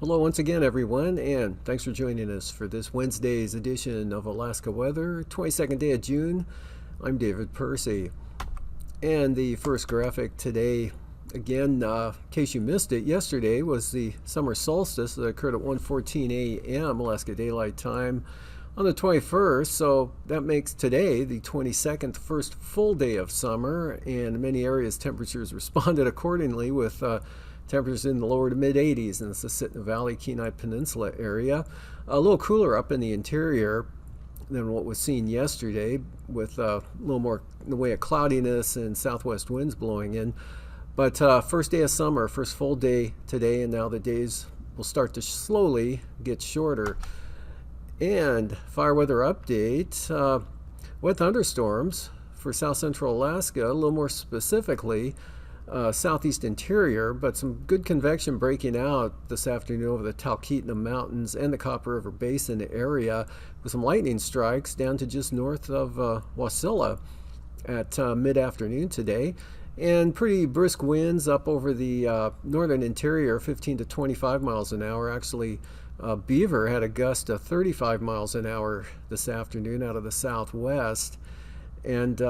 Hello once again, everyone, and thanks for joining us for this Wednesday's edition of Alaska Weather, 22nd day of June. I'm David Percy, and the first graphic today, again, in case you missed it, yesterday was the summer solstice that occurred at 1:14 a.m. Alaska Daylight Time on the 21st, so that makes today the 22nd, first full day of summer, and in many areas temperatures responded accordingly with temperatures in the lower to mid 80s in the Susitna Valley, Kenai Peninsula area. A little cooler up in the interior than what was seen yesterday, with a little more in the way of cloudiness and southwest winds blowing in. But first day of summer, first full day today, and now the days will start to slowly get shorter. And fire weather update, wet thunderstorms for south central Alaska, a little more specifically southeast interior, but some good convection breaking out this afternoon over the Talkeetna Mountains and the Copper River Basin area, with some lightning strikes down to just north of Wasilla at mid-afternoon today, and pretty brisk winds up over the northern interior, 15 to 25 miles an hour. Actually, Beaver had a gust of 35 miles an hour this afternoon out of the southwest. And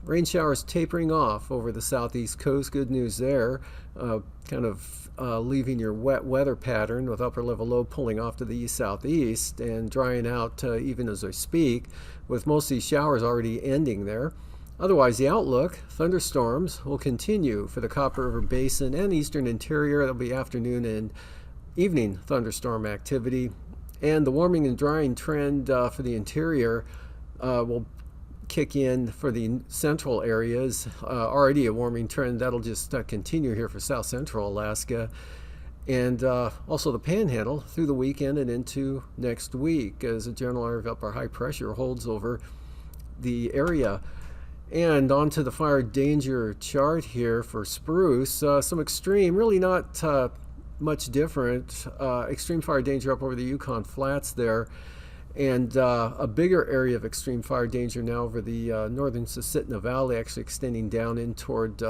rain showers tapering off over the southeast coast. Good news there. Kind of leaving your wet weather pattern with upper level low pulling off to the east-southeast and drying out even as I speak, with most of these showers already ending there. Otherwise, the outlook, thunderstorms will continue for the Copper River Basin and eastern interior. There'll be afternoon and evening thunderstorm activity. And the warming and drying trend for the interior will kick in for the central areas. Already a warming trend that'll just continue here for south central Alaska, and also the Panhandle through the weekend and into next week as a general area of upper high pressure holds over the area. And onto the fire danger chart here for spruce. Some extreme, really not much different. Extreme fire danger up over the Yukon Flats there. And a bigger area of extreme fire danger now over the northern Susitna Valley, actually extending down in toward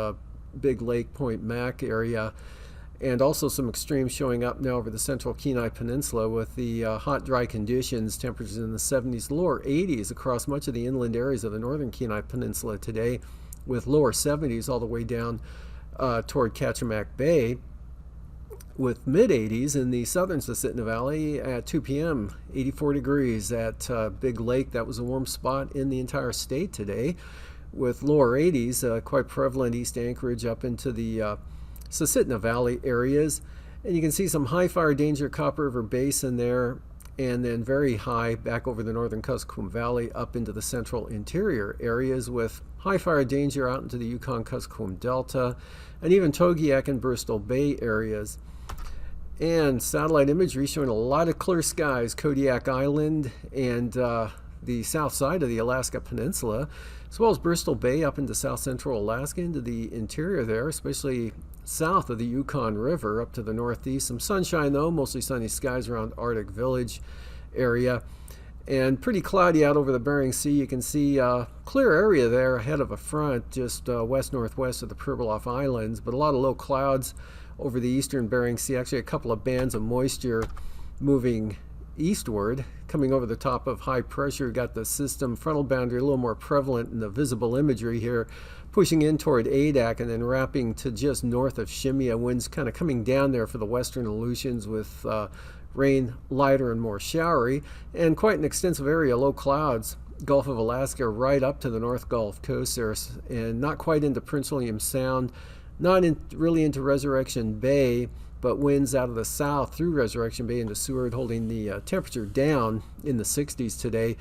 Big Lake, Point Mac area. And also some extremes showing up now over the central Kenai Peninsula with the hot, dry conditions, temperatures in the 70s, lower 80s across much of the inland areas of the northern Kenai Peninsula today, with lower 70s all the way down toward Kachemak Bay, with mid-80s in the southern Susitna Valley at 2 p.m., 84 degrees at Big Lake. That was a warm spot in the entire state today, with lower 80s quite prevalent east Anchorage up into the Susitna Valley areas. And you can see some high fire danger Copper River Basin there, and then very high back over the northern Kuskokwim Valley up into the central interior areas, with high fire danger out into the Yukon-Kuskokwim Delta, and even Togiak and Bristol Bay areas. And satellite imagery showing a lot of clear skies, Kodiak Island and the south side of the Alaska Peninsula, as well as Bristol Bay up into south central Alaska, into the interior there, especially south of the Yukon River up to the northeast. Some sunshine though, mostly sunny skies around Arctic Village area. And pretty cloudy out over the Bering Sea. You can see a clear area there ahead of a front just west-northwest of the Pribilof Islands, but a lot of low clouds over the eastern Bering Sea. Actually a couple of bands of moisture moving eastward, coming over the top of high pressure. Got the system frontal boundary a little more prevalent in the visible imagery here, pushing in toward Adak and then wrapping to just north of Shimia. Winds kind of coming down there for the western Aleutians, with rain lighter and more showery, and quite an extensive area, low clouds, Gulf of Alaska right up to the North Gulf Coast there, and not quite into Prince William Sound, not really into Resurrection Bay, but winds out of the south through Resurrection Bay into Seward, holding the temperature down in the 60s today.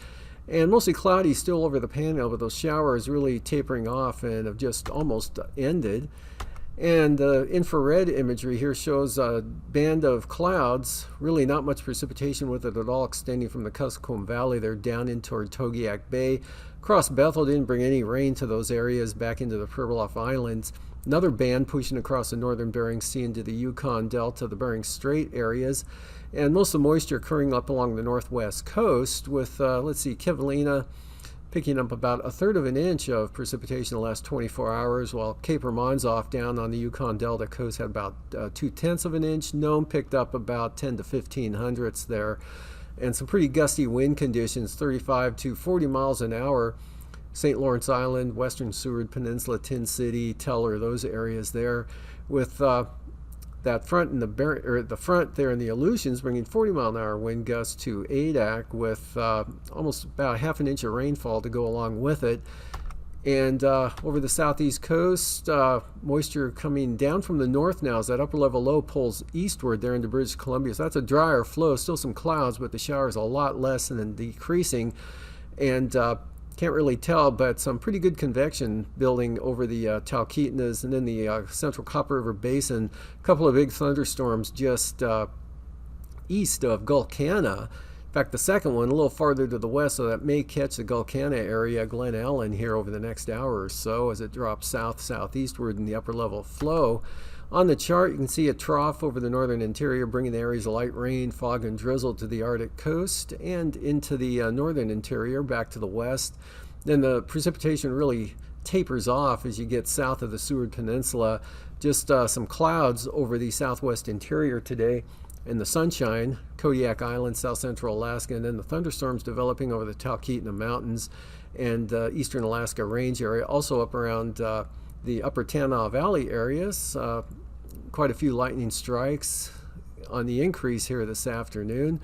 And mostly cloudy still over the Panhandle, but those showers really tapering off and have just almost ended. And the infrared imagery here shows a band of clouds, really not much precipitation with it at all, extending from the Kuskokwim Valley there down in toward Togiak Bay. Across Bethel, didn't bring any rain to those areas back into the Pribilof Islands. Another band pushing across the northern Bering Sea into the Yukon Delta, the Bering Strait areas. And most of the moisture occurring up along the northwest coast with, let's see, Kivalina picking up about 1/3 of an inch of precipitation in the last 24 hours, while Cape Romanzoff down on the Yukon Delta coast had about 2/10 of an inch. Nome picked up about 10 to 15 hundredths there. And some pretty gusty wind conditions, 35 to 40 miles an hour. St. Lawrence Island, Western Seward Peninsula, Tin City, Teller, those areas there, with that front in the front there in the Aleutians bringing 40-mile-an-hour wind gusts to Adak with almost about 1/2 inch of rainfall to go along with it. And over the southeast coast, moisture coming down from the north now as that upper level low pulls eastward there into British Columbia. So that's a drier flow, still some clouds, but the showers a lot less and then decreasing. And can't really tell, but some pretty good convection building over the Talkeetnas and then the central Copper River Basin. A couple of big thunderstorms just east of Gulkana. In fact, the second one a little farther to the west, so that may catch the Gulkana area, Glen Ellen, here over the next hour or so as it drops southeastward in the upper level flow. On the chart, you can see a trough over the northern interior, bringing the areas of light rain, fog, and drizzle to the Arctic coast and into the northern interior, back to the west. Then the precipitation really tapers off as you get south of the Seward Peninsula. Just some clouds over the southwest interior today, and the sunshine, Kodiak Island, south central Alaska, and then the thunderstorms developing over the Talkeetna Mountains and eastern Alaska Range area, also up around the upper Tanana Valley areas. Quite a few lightning strikes on the increase here this afternoon,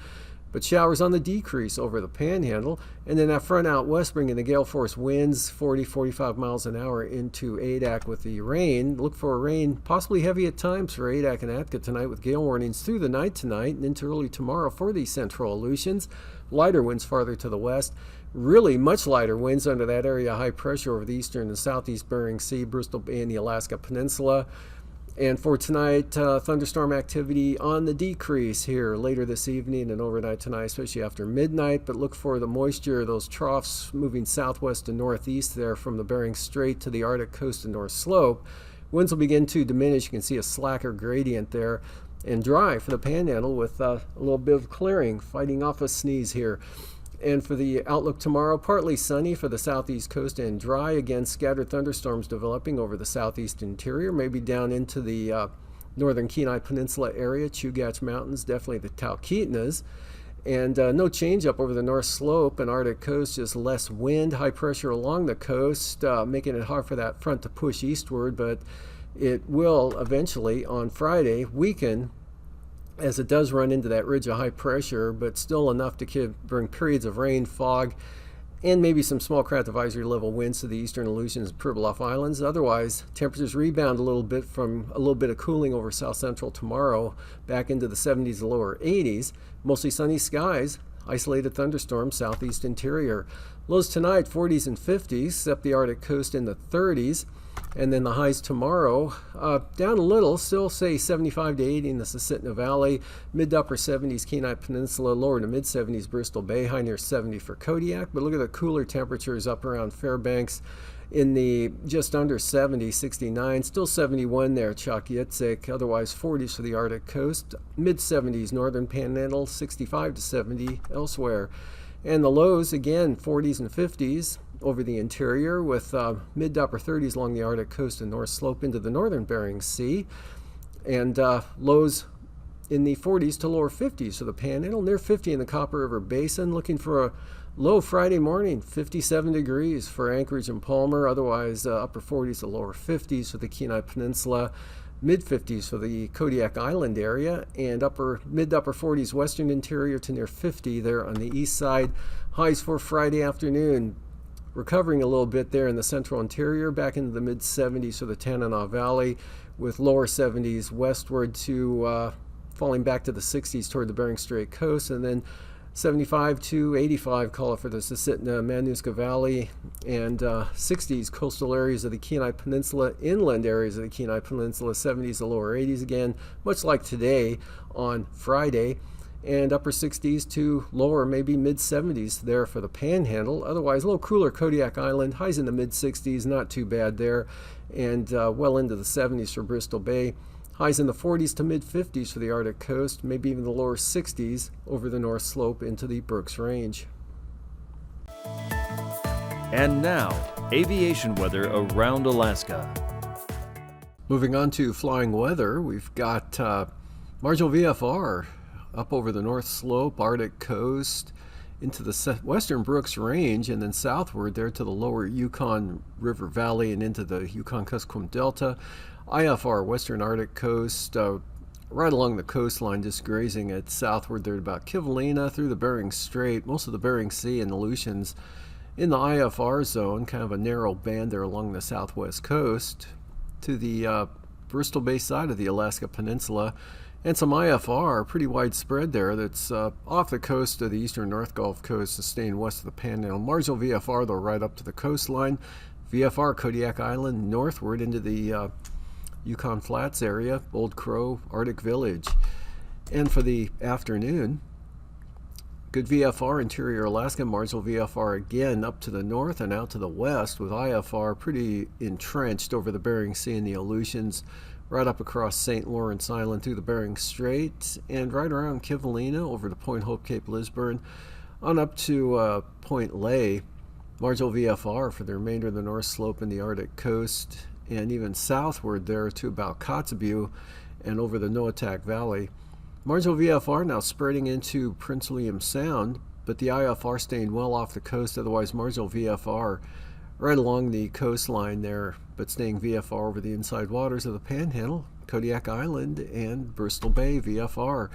but showers on the decrease over the Panhandle. And then that front out west bringing the gale force winds 40-45 miles an hour into Adak with the rain. Look for rain, possibly heavy at times for Adak and Atka tonight, with gale warnings through the night tonight and into early tomorrow for the central Aleutians. Lighter winds farther to the west. Really much lighter winds under that area of high pressure over the eastern and southeast Bering Sea, Bristol Bay, and the Alaska Peninsula. And for tonight, thunderstorm activity on the decrease here later this evening and overnight tonight, especially after midnight. But look for the moisture, those troughs moving southwest and northeast there from the Bering Strait to the Arctic coast and North Slope. Winds will begin to diminish. You can see a slacker gradient there, and dry for the Panhandle with a little bit of clearing, fighting off a sneeze here. And for the outlook tomorrow, partly sunny for the southeast coast and dry. Again, scattered thunderstorms developing over the southeast interior, maybe down into the northern Kenai Peninsula area, Chugach Mountains, definitely the Talkeetnas. And no change up over the North Slope and Arctic coast, just less wind, high pressure along the coast, making it hard for that front to push eastward, but it will eventually on Friday weaken as it does run into that ridge of high pressure, but still enough to bring periods of rain, fog, and maybe some small craft advisory level winds to the eastern Aleutians and Pribilof Islands. Otherwise, temperatures rebound a little bit from a little bit of cooling over south central tomorrow, back into the 70s to lower 80s. Mostly sunny skies, isolated thunderstorms, southeast interior. Lows tonight, 40s and 50s, except the Arctic coast in the 30s. And then the highs tomorrow, down a little, still say 75 to 80 in the Susitna Valley, mid to upper 70s Kenai Peninsula, lower to mid 70s Bristol Bay, high near 70 for Kodiak. But look at the cooler temperatures up around Fairbanks in the just under 70, 69, still 71 there at Chalk-Yitzhak, otherwise 40s for the Arctic coast, mid 70s Northern Panhandle, 65 to 70 elsewhere. And the lows, again, 40s and 50s over the interior with mid to upper 30s along the Arctic coast and North Slope into the northern Bering Sea. And lows in the 40s to lower 50s for the Panhandle, near 50 in the Copper River Basin. Looking for a low Friday morning, 57 degrees for Anchorage and Palmer. Otherwise, upper 40s to lower 50s for the Kenai Peninsula. Mid-50s for the Kodiak Island area, and mid to upper 40s western interior to near 50 there on the east side. Highs for Friday afternoon, recovering a little bit there in the central interior, back into the mid-70s for the Tanana Valley, with lower 70s westward to falling back to the 60s toward the Bering Strait coast, and then 75 to 85 call it for the Susitna Manuska Valley, and 60s coastal areas of the Kenai Peninsula, inland areas of the Kenai Peninsula, 70s to lower 80s again, much like today on Friday, and upper 60s to lower, maybe mid 70s there for the Panhandle. Otherwise, a little cooler Kodiak Island, highs in the mid 60s, not too bad there, and well into the 70s for Bristol Bay. Highs in the 40s to mid 50s for the Arctic coast, maybe even the lower 60s over the North Slope into the Brooks Range. And now, aviation weather around Alaska. Moving on to flying weather, we've got marginal VFR up over the North Slope, Arctic coast, into the western Brooks Range, and then southward there to the lower Yukon River Valley and into the Yukon-Kuskokwim Delta. IFR, western Arctic coast, right along the coastline, just grazing it southward there about Kivalina through the Bering Strait, most of the Bering Sea and Aleutians in the IFR zone, kind of a narrow band there along the southwest coast to the Bristol Bay side of the Alaska Peninsula, and some IFR, pretty widespread there, that's off the coast of the eastern North Gulf Coast, sustained west of the Panhandle. Marginal VFR, though, right up to the coastline. VFR, Kodiak Island, northward into the Yukon Flats area, Old Crow, Arctic Village. And for the afternoon, good VFR, interior Alaska, marginal VFR again up to the north and out to the west, with IFR pretty entrenched over the Bering Sea and the Aleutians, right up across St. Lawrence Island through the Bering Strait, and right around Kivalina over to Point Hope, Cape Lisburne, on up to Point Ley, marginal VFR for the remainder of the North Slope and the Arctic coast, and even southward there to about Kotzebue and over the Noatak Valley. Marginal VFR now spreading into Prince William Sound, but the IFR staying well off the coast, otherwise marginal VFR right along the coastline there, but staying VFR over the inside waters of the Panhandle, Kodiak Island, and Bristol Bay VFR.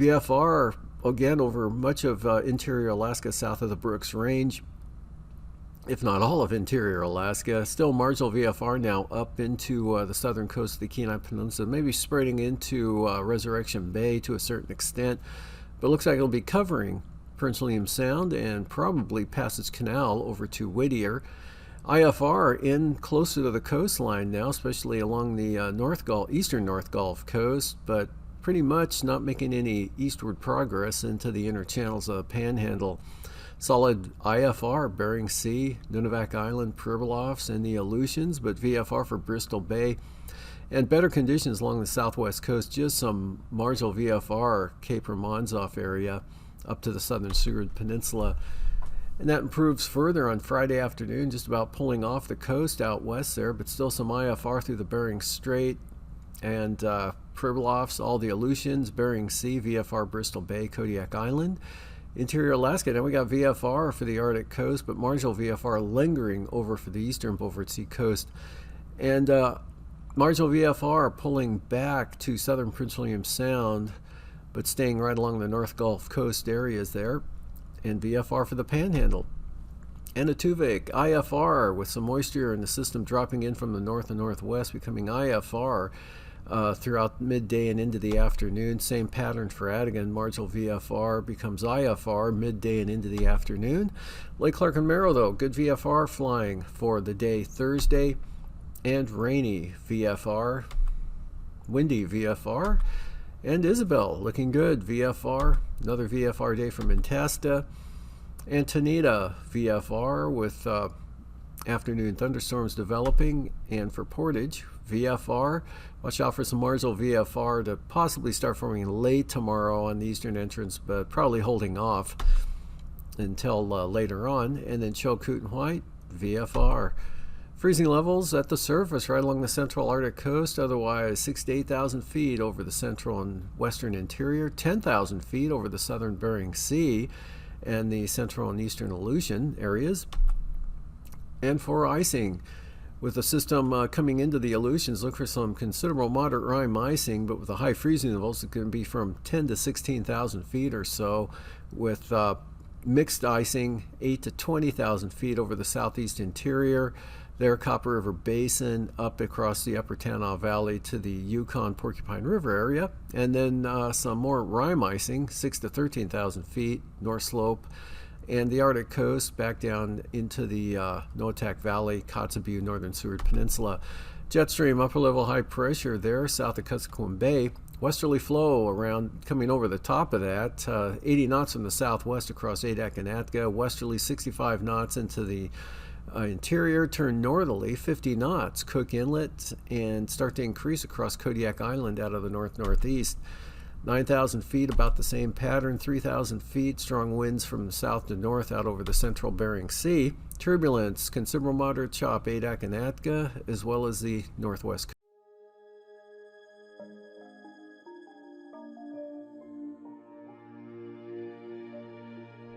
VFR, again, over much of interior Alaska south of the Brooks Range, if not all of interior Alaska. Still marginal VFR now up into the southern coast of the Kenai Peninsula, maybe spreading into Resurrection Bay to a certain extent, but looks like it'll be covering Prince William Sound and probably Passage Canal over to Whittier. IFR in closer to the coastline now, especially along the eastern North Gulf coast, but pretty much not making any eastward progress into the inner channels of the Panhandle. Solid IFR, Bering Sea, Nunivak Island, Pribilofs, and the Aleutians, but VFR for Bristol Bay. And better conditions along the southwest coast, just some marginal VFR, Cape Romanzoff area, up to the southern Seward Peninsula. And that improves further on Friday afternoon, just about pulling off the coast out west there, but still some IFR through the Bering Strait and Pribilofs, all the Aleutians, Bering Sea, VFR, Bristol Bay, Kodiak Island. Interior Alaska, now we got VFR for the Arctic coast, but marginal VFR lingering over for the eastern Beaufort Sea coast. And marginal VFR pulling back to southern Prince William Sound, but staying right along the North Gulf Coast areas there. And VFR for the Panhandle. And Atuvik, IFR with some moisture in the system dropping in from the north and northwest, becoming IFR throughout midday and into the afternoon. Same pattern for Adigan. Marginal VFR becomes IFR midday and into the afternoon. Lake Clark and Merrill, though, good VFR flying for the day Thursday, and rainy VFR, windy VFR. And Isabel looking good, VFR, another VFR day from Antasta. And Tanita, VFR with afternoon thunderstorms developing. And for Portage, VFR, watch out for some marginal VFR to possibly start forming late tomorrow on the eastern entrance, but probably holding off until later on. And then Chilkoot and White, VFR. Freezing levels at the surface right along the central Arctic coast, otherwise 6,000 to 8,000 feet over the central and western interior, 10,000 feet over the southern Bering Sea and the central and eastern Aleutian areas. And for icing, with the system coming into the Aleutians, look for some considerable moderate rime icing, but with the high freezing levels, it can be from 10,000 to 16,000 feet or so, with mixed icing 8,000 to 20,000 feet over the southeast interior, there, Copper River Basin, up across the Upper Tanana Valley to the Yukon-Porcupine River area, and then some more rime icing, 6,000 to 13,000 feet, North Slope, and the Arctic coast back down into the Noatak Valley, Kotzebue, Northern Seward Peninsula. Jet stream, upper level high pressure there south of Kuskokwim Bay. Westerly flow around coming over the top of that, 80 knots from the southwest across Adak and Atka, westerly 65 knots into the interior, turn northerly 50 knots, Cook Inlet, and start to increase across Kodiak Island out of the north-northeast. 9,000 feet, about the same pattern, 3,000 feet, strong winds from the south to north out over the central Bering Sea. Turbulence, considerable moderate chop, Adak and Atka, as well as the northwest.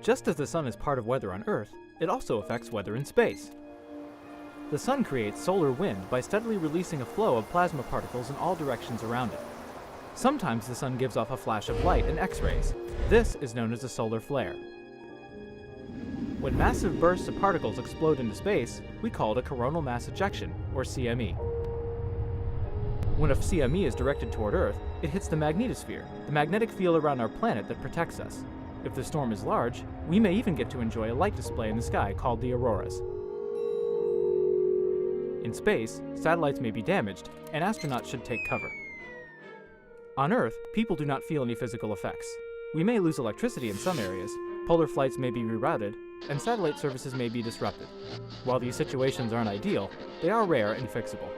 Just as the sun is part of weather on Earth, it also affects weather in space. The sun creates solar wind by steadily releasing a flow of plasma particles in all directions around it. Sometimes the sun gives off a flash of light and X-rays. This is known as a solar flare. When massive bursts of particles explode into space, we call it a coronal mass ejection, or CME. When a CME is directed toward Earth, it hits the magnetosphere, the magnetic field around our planet that protects us. If the storm is large, we may even get to enjoy a light display in the sky called the auroras. In space, satellites may be damaged, and astronauts should take cover. On Earth, people do not feel any physical effects. We may lose electricity in some areas, polar flights may be rerouted, and satellite services may be disrupted. While these situations aren't ideal, they are rare and fixable.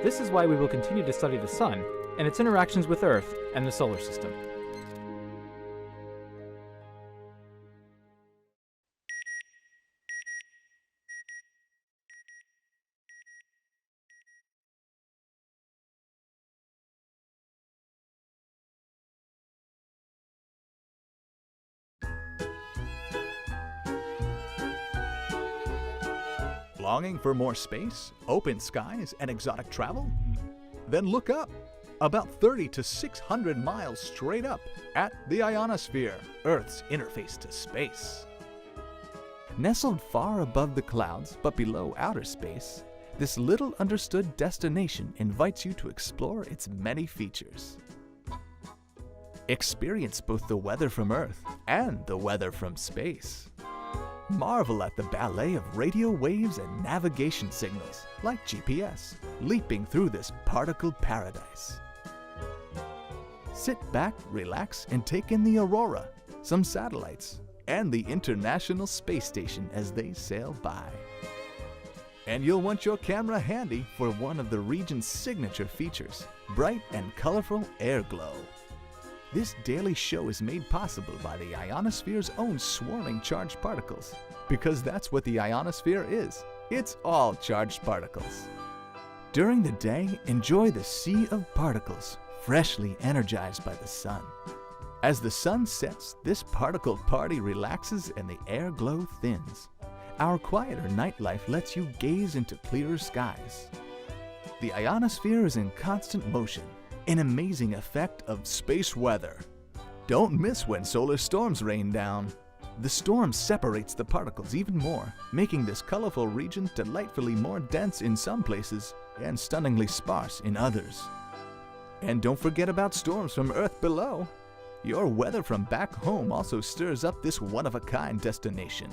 This is why we will continue to study the sun and its interactions with Earth and the solar system. Longing for more space, open skies, and exotic travel? Then look up, about 30 to 600 miles straight up at the ionosphere, Earth's interface to space. Nestled far above the clouds but below outer space, this little understood destination invites you to explore its many features. Experience both the weather from Earth and the weather from space. Marvel at the ballet of radio waves and navigation signals, like GPS, leaping through this particle paradise. Sit back, relax, and take in the aurora, some satellites, and the International Space Station as they sail by. And you'll want your camera handy for one of the region's signature features, bright and colorful air glow. This daily show is made possible by the ionosphere's own swirling charged particles, because that's what the ionosphere is. It's all charged particles. During the day, enjoy the sea of particles, freshly energized by the sun. As the sun sets, this particle party relaxes and the air glow thins. Our quieter nightlife lets you gaze into clearer skies. The ionosphere is in constant motion, an amazing effect of space weather. Don't miss when solar storms rain down. The storm separates the particles even more, making this colorful region delightfully more dense in some places and stunningly sparse in others. And don't forget about storms from Earth below. Your weather from back home also stirs up this one-of-a-kind destination.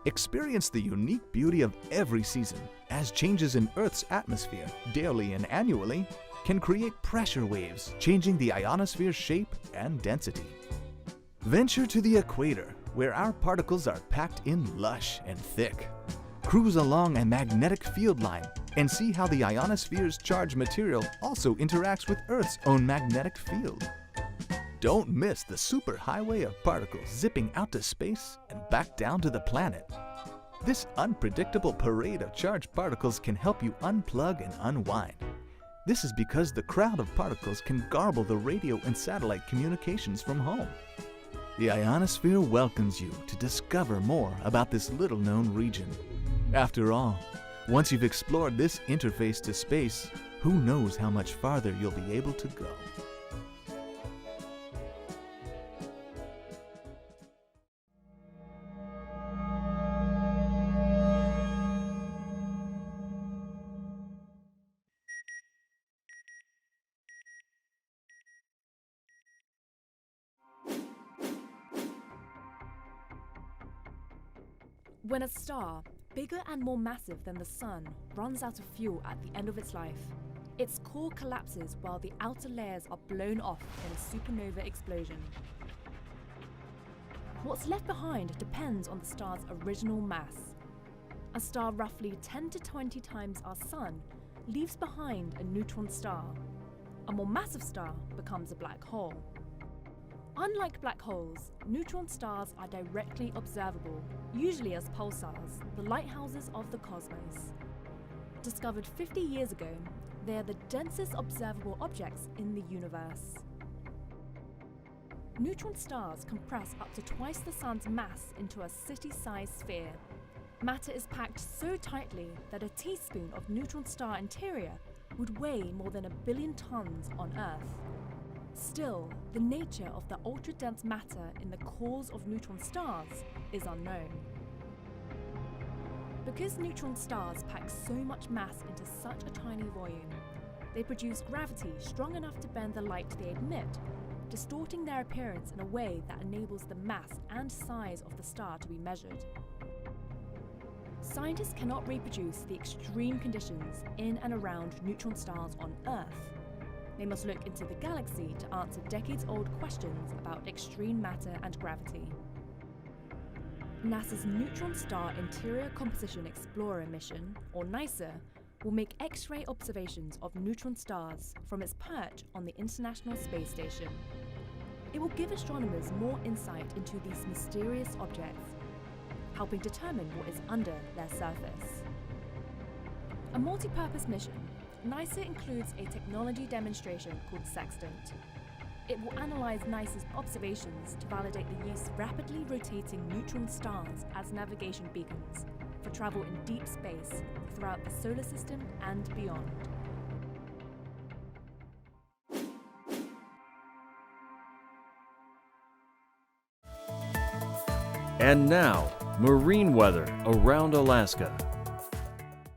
Experience the unique beauty of every season, as changes in Earth's atmosphere, daily and annually, can create pressure waves, changing the ionosphere's shape and density. Venture to the equator, where our particles are packed in lush and thick. Cruise along a magnetic field line and see how the ionosphere's charged material also interacts with Earth's own magnetic field. Don't miss the superhighway of particles zipping out to space and back down to the planet. This unpredictable parade of charged particles can help you unplug and unwind. This is because the crowd of particles can garble the radio and satellite communications from home. The ionosphere welcomes you to discover more about this little-known region. After all, once you've explored this interface to space, who knows how much farther you'll be able to go. When a star, bigger and more massive than the Sun, runs out of fuel at the end of its life, its core collapses while the outer layers are blown off in a supernova explosion. What's left behind depends on the star's original mass. A star roughly 10 to 20 times our Sun leaves behind a neutron star. A more massive star becomes a black hole. Unlike black holes, neutron stars are directly observable, usually as pulsars, the lighthouses of the cosmos. Discovered 50 years ago, they are the densest observable objects in the universe. Neutron stars compress up to twice the Sun's mass into a city-sized sphere. Matter is packed so tightly that a teaspoon of neutron star interior would weigh more than 1 billion tons on Earth. Still, the nature of the ultra-dense matter in the cores of neutron stars is unknown. Because neutron stars pack so much mass into such a tiny volume, they produce gravity strong enough to bend the light they emit, distorting their appearance in a way that enables the mass and size of the star to be measured. Scientists cannot reproduce the extreme conditions in and around neutron stars on Earth. They must look into the galaxy to answer decades-old questions about extreme matter and gravity. NASA's Neutron Star Interior Composition Explorer mission, or NISA, will make X-ray observations of neutron stars from its perch on the International Space Station. It will give astronomers more insight into these mysterious objects, helping determine what is under their surface. A multi-purpose mission, NISA includes a technology demonstration called Sextant. It will analyze NISA's observations to validate the use of rapidly rotating neutron stars as navigation beacons for travel in deep space throughout the solar system and beyond. And now, marine weather around Alaska.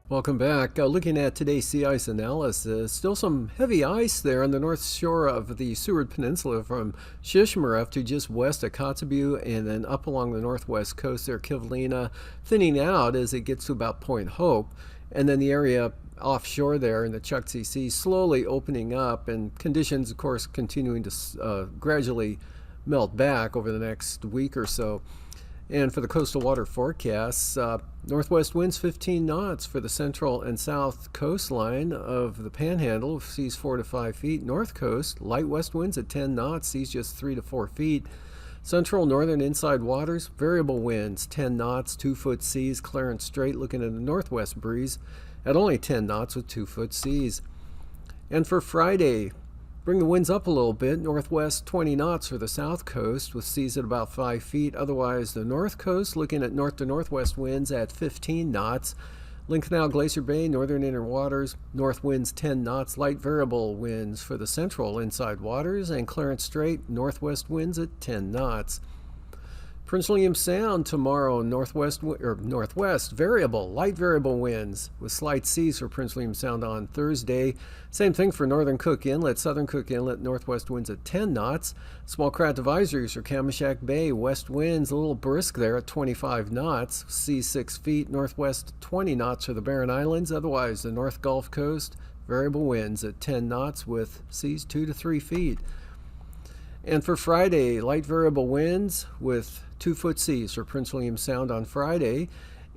Welcome back. Looking at today's sea ice analysis, still some heavy ice there on the north shore of the Seward Peninsula from Shishmaref to just west of Kotzebue, and then up along the northwest coast there, Kivalina, thinning out as it gets to about Point Hope, and then the area offshore there in the Chukchi Sea slowly opening up, and conditions, of course, continuing to gradually melt back over the next week or so. And for the coastal water forecasts, northwest winds 15 knots for the central and south coastline of the Panhandle, seas 4 to 5 feet. North coast, light west winds at 10 knots, seas just 3 to 4 feet. Central northern inside waters, variable winds 10 knots, 2-foot seas. Clarence Strait looking at a northwest breeze at only 10 knots with 2-foot seas. And for Friday, bring the winds up a little bit, northwest 20 knots for the south coast with seas at about 5 feet. Otherwise, the north coast looking at north to northwest winds at 15 knots. Lynn Canal, Glacier Bay, northern inner waters, north winds 10 knots, light variable winds for the central inside waters, and Clarence Strait, northwest winds at 10 knots. Prince William Sound tomorrow, northwest variable, light variable winds with slight seas for Prince William Sound on Thursday. Same thing for northern Cook Inlet, southern Cook Inlet, northwest winds at 10 knots. Small craft advisories for Kamishak Bay, west winds a little brisk there at 25 knots, seas 6 feet, northwest 20 knots for the Barren Islands. Otherwise, the North Gulf Coast, variable winds at 10 knots with seas 2 to 3 feet. And for Friday, light variable winds with 2-foot seas for Prince William Sound on Friday.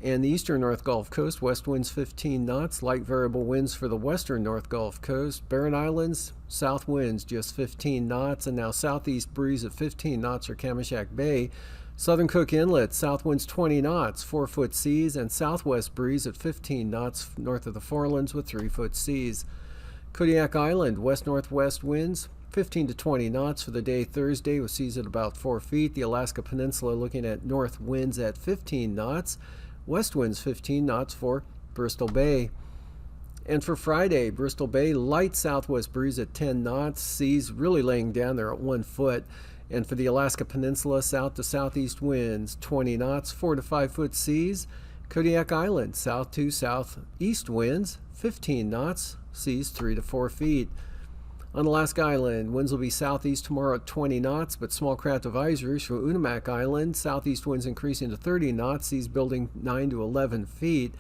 And the eastern North Gulf Coast, west winds 15 knots, light variable winds for the western North Gulf Coast. Barren Islands, south winds just 15 knots, and now southeast breeze at 15 knots for Kamishak Bay. Southern Cook Inlet, south winds 20 knots, 4-foot seas, and southwest breeze at 15 knots north of the Forelands with 3-foot seas. Kodiak Island, west-northwest winds 15 to 20 knots for the day Thursday with seas at about 4 feet. The Alaska Peninsula looking at north winds at 15 knots. West winds 15 knots for Bristol Bay. And for Friday, Bristol Bay, light southwest breeze at 10 knots. Seas really laying down there at 1 foot. And for the Alaska Peninsula, south to southeast winds 20 knots, 4 to 5 foot seas. Kodiak Island, south to southeast winds 15 knots. Seas 3 to 4 feet. On Alaska Island, winds will be southeast tomorrow at 20 knots, but small craft advisories for Unimak Island. Southeast winds increasing to 30 knots, seas building 9 to 11 feet.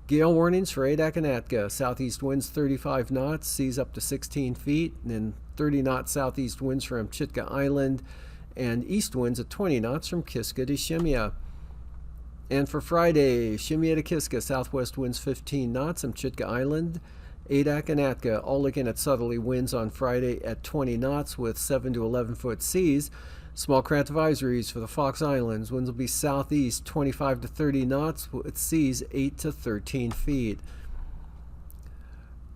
Gale warnings for Adak and Atka. Southeast winds 35 knots, seas up to 16 feet, and then 30 knot southeast winds from Chitka Island, and east winds at 20 knots from Kiska to Shemya. And for Friday, Shemya to Kiska, southwest winds 15 knots from Chitka Island. Adak and Atka all looking at southerly winds on Friday at 20 knots with 7 to 11 foot seas. Small craft advisories for the Fox Islands. Winds will be southeast 25 to 30 knots with seas 8 to 13 feet.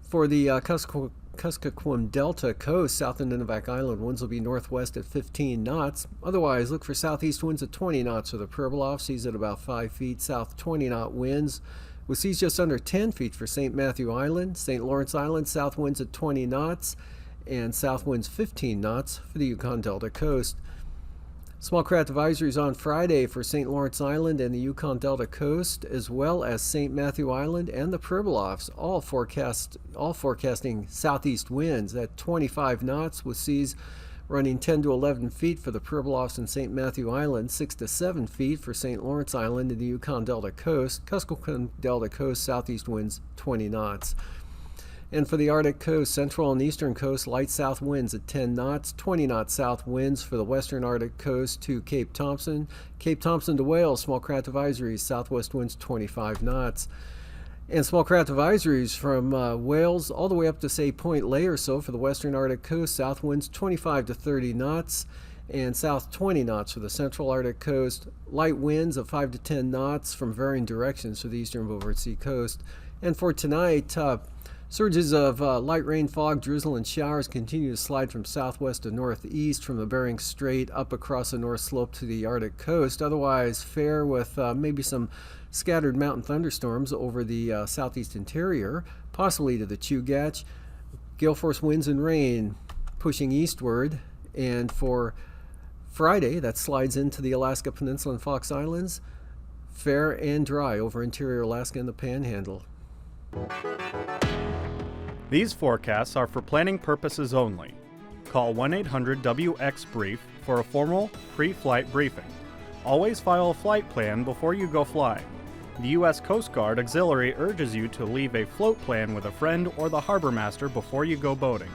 For the Kuskokwim Delta coast, south of Nunivak Island, winds will be northwest at 15 knots. Otherwise, look for southeast winds at 20 knots for the Pribilof, seas at about 5 feet. South 20 knot winds with seas just under 10 feet for St. Matthew Island. St. Lawrence Island, south winds at 20 knots and south winds 15 knots for the Yukon Delta coast. Small craft advisories on Friday for St. Lawrence Island and the Yukon Delta coast, as well as St. Matthew Island and the Pribilofs, all forecasting southeast winds at 25 knots with seas running 10 to 11 feet for the Pribilofs and St. Matthew Island, 6 to 7 feet for St. Lawrence Island and the Yukon Delta coast. Kuskokwim Delta coast, southeast winds 20 knots. And for the Arctic coast, central and eastern coast, light south winds at 10 knots, 20 knot south winds for the western Arctic coast to Cape Thompson. Cape Thompson to Wales, small craft advisories, southwest winds 25 knots. And small craft advisories from Wales all the way up to, say, Point Ley or so for the western Arctic coast, south winds 25 to 30 knots, and south 20 knots for the central Arctic coast. Light winds of 5 to 10 knots from varying directions for the eastern Beaufort Sea coast. And for tonight, surges of light rain, fog, drizzle, and showers continue to slide from southwest to northeast from the Bering Strait up across the north slope to the Arctic coast. Otherwise, fair with maybe some scattered mountain thunderstorms over the southeast interior, possibly to the Chugach. Gale force winds and rain pushing eastward. And for Friday, that slides into the Alaska Peninsula and Fox Islands. Fair and dry over interior Alaska and the Panhandle. These forecasts are for planning purposes only. Call 1-800-WX-BRIEF for a formal pre-flight briefing. Always file a flight plan before you go flying. The U.S. Coast Guard Auxiliary urges you to leave a float plan with a friend or the harbor master before you go boating.